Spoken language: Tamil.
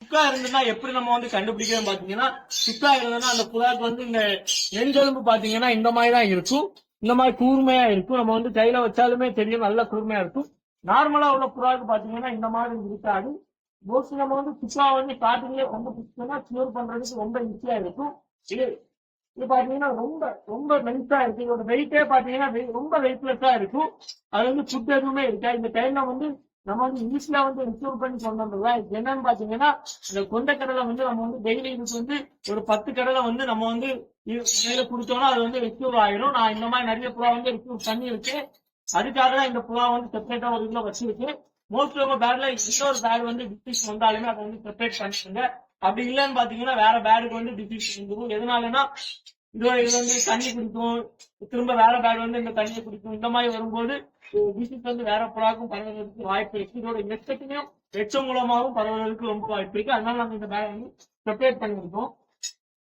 சுக்கா இருந்ததுன்னா எப்படி நம்ம வந்து கண்டுபிடிக்கிறோம் பாத்தீங்கன்னா, சுக்கா இருந்ததுன்னா அந்த புறாக்கு வந்து இந்த நெஞ்செலும்பு பாத்தீங்கன்னா இந்த மாதிரி தான் இருக்கும். இந்த மாதிரி கூர்மையா இருக்கும். நம்ம வந்து கையில வச்சாலுமே தெரியும், நல்ல கூர்மையா இருக்கும். நார்மலா உள்ள புறாக்கு பாத்தீங்கன்னா இந்த மாதிரி இருக்காது. மோஸ்ட்லி நம்ம வந்து சுக்கா வந்து ஸ்டார்டிங்லேயே கண்டுபிடிச்சோம்னா கியூர் பண்றதுக்கு ரொம்ப ஈஸியா இருக்கும். இது இது பாத்தீங்கன்னா ரொம்ப ரொம்ப மென்ஸா இருக்கு. இதோட வெயிட்டே பாத்தீங்கன்னா ரொம்ப வெயிட்லெஸ்ஸா இருக்கும். அது வந்து ஃபுட் எதுவுமே இருக்கா. இந்த டைம்ல வந்து நம்ம வந்து ஈஸியா வந்து ரிசீவ் பண்ணி கொண்டு வந்துடலாம். இது என்னன்னு பாத்தீங்கன்னா, இந்த கொண்டைக்கடலை வந்து நம்ம வந்து டெய்லி இதுக்கு வந்து ஒரு 10 கடலை வந்து நம்ம வந்து கையில குடுத்தோம்னா அது வந்து ரிசீவ் ஆயிடும். நான் இந்த மாதிரி நிறைய புறா வந்து ரிசீவ் பண்ணியிருக்கேன். அதுக்காக தான் இந்த புறா வந்து செப்பரேட்டா ஒரு இதுல வச்சிருக்கு. மோஸ்ட்லி உங்க பேட்ல இன்னொரு பேட் வந்து டிசீஸ் வந்தாலுமே அதை வந்து செப்பரேட் பண்ணிடுங்க. அப்படி இல்லைன்னு பாத்தீங்கன்னா வேற பேடுக்கு வந்து டிசீஸ் வந்துடும். எதனாலன்னா இது வந்து தண்ணி குடிக்கும், திரும்ப வேற பேட் வந்து இந்த தண்ணியை குடிக்கும். இந்த மாதிரி வரும்போது டிசீஸ் வந்து வேற புறாக்கும் பரவுவதற்கு வாய்ப்பு இருக்கு. இதோட எச்சத்தையும் எச்சம் மூலமாகவும் பரவுவதற்கு ரொம்ப வாய்ப்பு இருக்கு. அதனால நம்ம இந்த பேட் வந்து செப்பரேட் பண்ணிருக்கோம்.